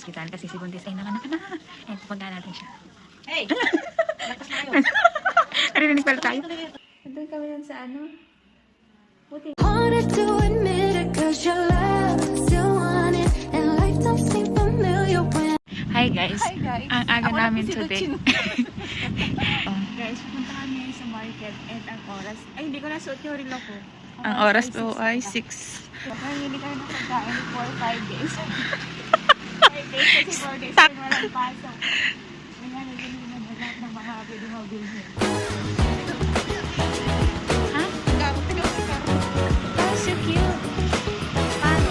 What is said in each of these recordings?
hospital kasi si Buntis ay nanganak na. Eh, pupuntahan natin siya. Hey! Lakas na kayo. Narinig pala tayo. Nandun kami yan sa ano? Buti. Wanted to admit it cause your love still want it and life don't seem familiar when Hi guys. Hi guys. Ang aga Ako namin natin si today. Luchin. Guys, pupunta kami sa market and ang oras. Ay, hindi ko nasuot yung relo ko. Ang oras po ay 6. Hindi kami ng pagkain for 5 days. 5 days kasi 4 days Stuck. din walang pasok. Kaya naging na lahat ng mga pwede mabilihin. Ha? Oh, so cute. Paano?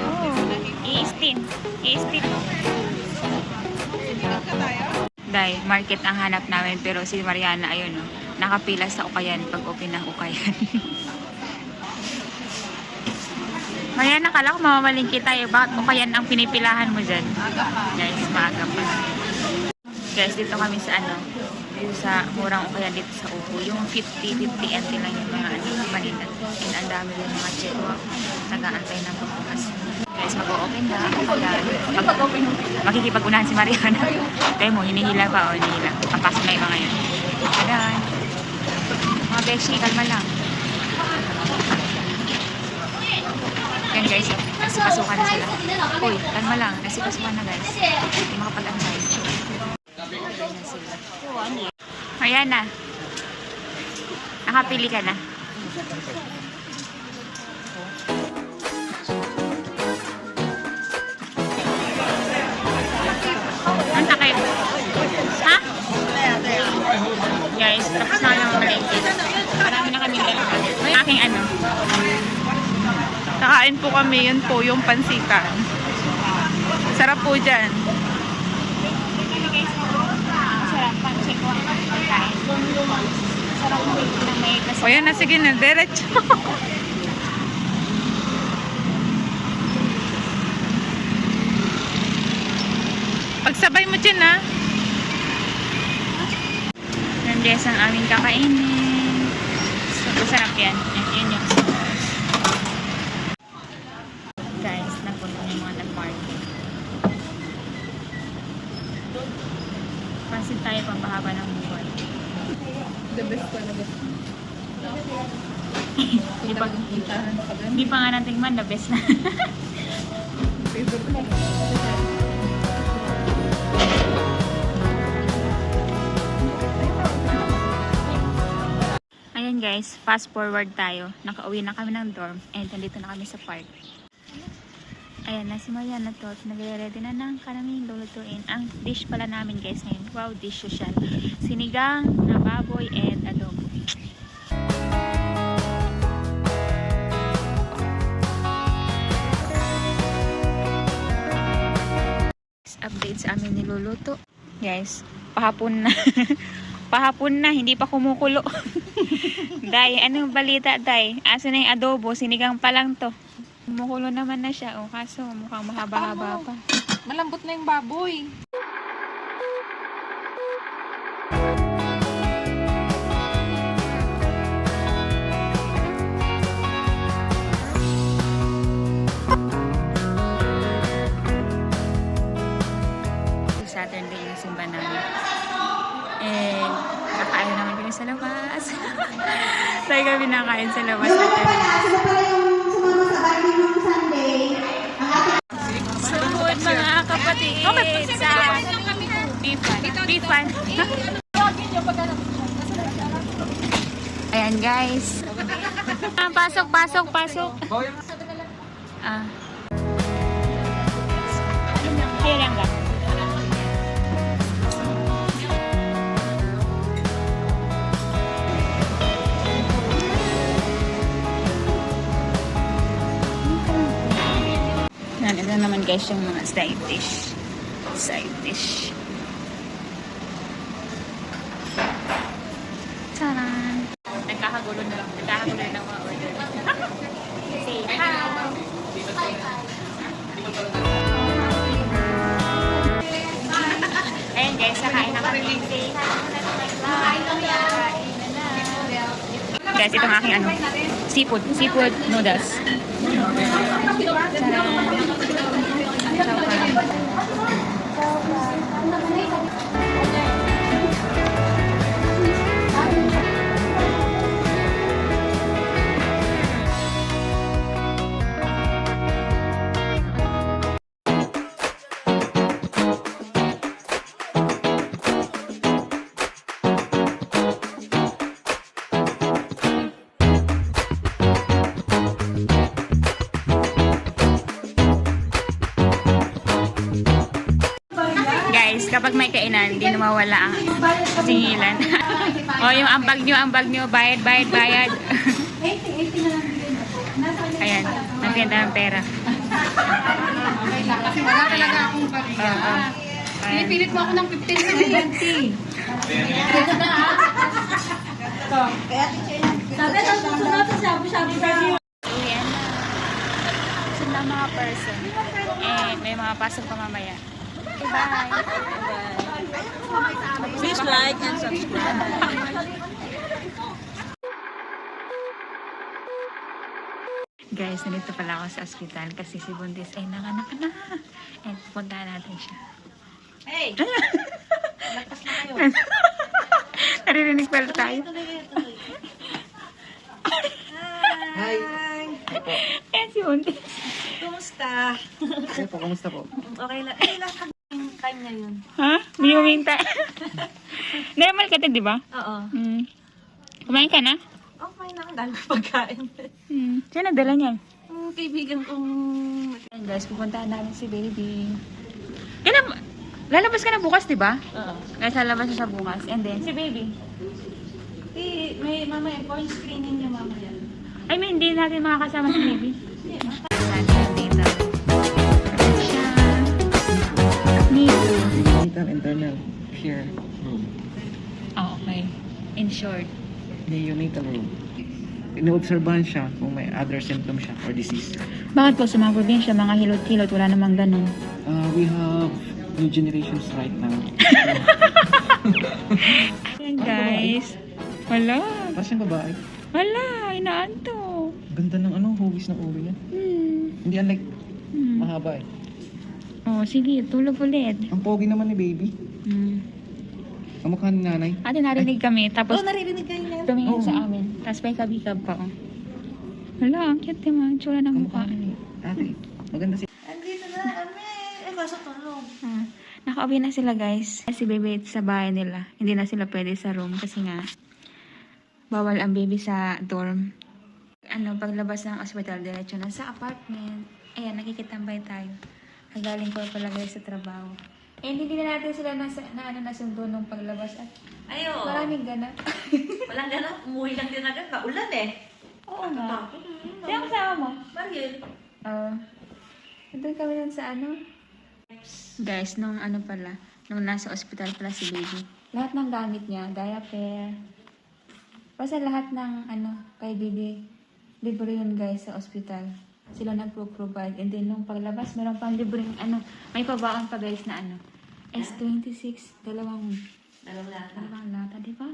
Oh, i-steam. I-steam. Dahil market ang hanap namin pero si Mariana ayun no, nakapila sa Ukayan pag open ng Ukayan. Mariana, kala ko mamamalin kita eh. Bakit Ukayan ang pinipilahan mo dyan? Guys, maaga pa. Guys, dito kami sa ano, dito sa murang Ukayan dito sa Upo. Yung 50 NT lang yung mga ano, manila. And ang dami din mga check. Nag-aantay ng pagbukas. Guys, mag-open na. Makikipag-unahan si Mariana. Tayo mo, hinihila pa o hinihila. Papasok na yung mga yun. Adan. Mga beshi, kalma lang. Yan guys, nasipasukan na sila. Uy, kalma lang. Nasipasukan na guys. Hindi makapag-antay. Mariana. Nakapili ka na. Ang takip. Ha? Guys, tapos na lang mamalengke. Marami na kami dalawa. Aking ano. Nakain po kami, yun po yung pansikan. Sarap po dyan. Sarap pang check ko ang pagkain. Sarap mo na may kasi. O yan na, sige na, diretso. Pagsabay mo dyan ha. Yan guys ang aming kakainin. So, masarap yan. Yan yung sauce. Guys, napunta yung mga nag-market. Pansin tayo pampahaba ng buwan. The best pa na best. Hindi pa nga natingman, the best na. Ayan guys, fast forward tayo. Nakauwi na kami ng dorm and nandito na kami sa park. Ayan na si Mariana to. Nagre-ready na ng kanaming lulutuin. Ang dish pala namin guys ngayon. Wow, dish social. Sinigang na baboy and adobo. Update sa amin niluluto. Guys, pahapon na. Pahapon na, hindi pa kumukulo. Day, anong balita, Day? Asa na yung adobo? Sinigang pa lang to. Kumukulo naman na siya. O, kaso mukhang mahaba-haba pa. Malambot na yung baboy. Saturday yung simba namin. And kakain naman kami sa labas. Tayo kami nakain sa labas. Sila pala yung sumama sa party ng Sunday. Sunod mga kapatid sa Bifan. Bifan. Ayan guys. Pasok, pasok, pasok. Ah. Ayan lang ga. Ito naman guys yung mga side dish. Side dish. Taran! Nagkakagulo na lang. Nagkakagulo na ng mga order. Say hi! Ayan guys, nakain na kami. Say hi! Guys, itong aking ano, seafood noodles. Guys, kapag may kainan, hindi nawawala ang singilan. O, yung ambag nyo, bayad. Ayan, nagkita ng pera. Kasi wala talaga akong pariya. Pinipilit mo ako ng 15 na 20. Sabi, sunod sa shabu-shabu. Ayan na. Gusto na mga person. And may mga pasok pa mamaya. Bye! Please like and subscribe. Guys, nandito pala ako sa ospital kasi si Buntis ay nanganak na. And puntahan natin siya. Hey! Lakas na kayo. Naririnig pala tayo. Hi! Ayan si Buntis. Kumusta? Ano po, kumusta po? Okay lang. Eh, lang yung kanya yun. Ha? Hindi mo minta. Normal ka din, di ba? Oo. Kumain ka na? Okay na. Ang dami pagkain. Saan nadala niyan? Yung kaibigan kong... Ayan guys, pupuntahan namin si baby. Lalabas ka na bukas, di ba? Oo. Guys, lalabas siya sa bukas. And then, si baby. May mamaya, phone screening niya mamaya. I mean, hindi natin makakasama si baby. Dito. Siya. Nito. Internal, internal. Here. Room. Oh, okay. In short. Neonatal room. Ino-obserbahan siya kung may other symptom siya or disease. Bakit po sa mga probinsya, mga hilot-hilot, wala namang ganun? We have new generations right now. Ayan guys. Wala. Tapos yung babae, Wala. Inaanto. ganda ng hugis ng ulo niya. Hindi unlike mahaba eh. Oh, sige. Tulog ulit. Ang pogi naman ni baby. Ang mukha ni nanay. Ate, narinig kami. Tapos, Naririnig kayo na. tumingin Oo. sa amin. Tapos may kabikab pa. Oh. Wala. Ang cute naman. Tsura ng Ang mukha. mukha ni ate. Maganda si... Andito na kami. Eh, pasok tulog. Nakauwi na sila guys. Si baby sa bahay nila. Hindi na sila pwede sa room kasi nga bawal ang baby sa dorm. Paglabas ng hospital, diretso na sa apartment. Ayan, nakikitambay tayo. Kagaling ko pala guys sa trabaho. Eh, hindi na natin sila nasundo nung paglabas at Ayo. maraming gana. Walang ganap. Umuwi lang din agad. Maulan eh. Oo nga. Sino ang kasama mo? Mariel. Doon kami nun sa Guys, nung nung nasa ospital pala si baby. Lahat ng gamit niya, diaper. Basta lahat ng kay baby, libre yun guys sa ospital. Sila nagpo-provide. And then nung paglabas, meron pang libreng may pabaon pa guys na S26, dalawang lata, di ba?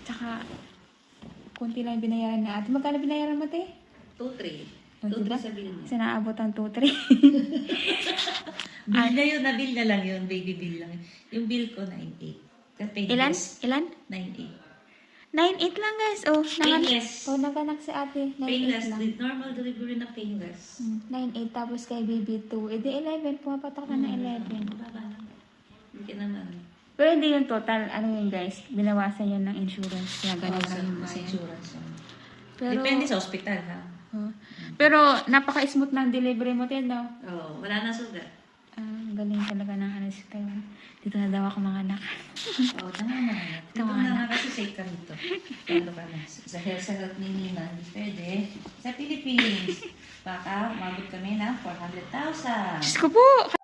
Tsaka, kunti lang binayaran na ate. Magkano binayaran mo, te? 2-3. Diba? 2-3 sa bill niya. Kasi naabot ang 2-3. Bill na yun. Na-bill na lang yun. Baby bill lang. Yung bill ko, 9.8. Ilan? 9.8. 9.8 lang guys. Painless. Naganak si ate. 9.8 Painless. lang. Normal delivery na painless. 9.8 tapos kay baby 2. Eh di 11. Pumapatak na ng 11. Baba lang. Hindi ka naman. Pero hindi yung total. Yun guys? Binawasan yun ng insurance. Kaya ganun lang yung Sa bayad. insurance. Pero, Depende sa ospital, ha? pero napaka-smooth ng delivery mo din, no? Oo. Wala na sugat. Galing talaga ng si Taiwan. Dito na daw ako mga anak. Oo, tama na. Dito na kasi safe ka dito. Lalo ka na. Sa health ni Nina, hindi pwede. Sa Philippines, baka umabot kami ng 400,000. Diyos ko po!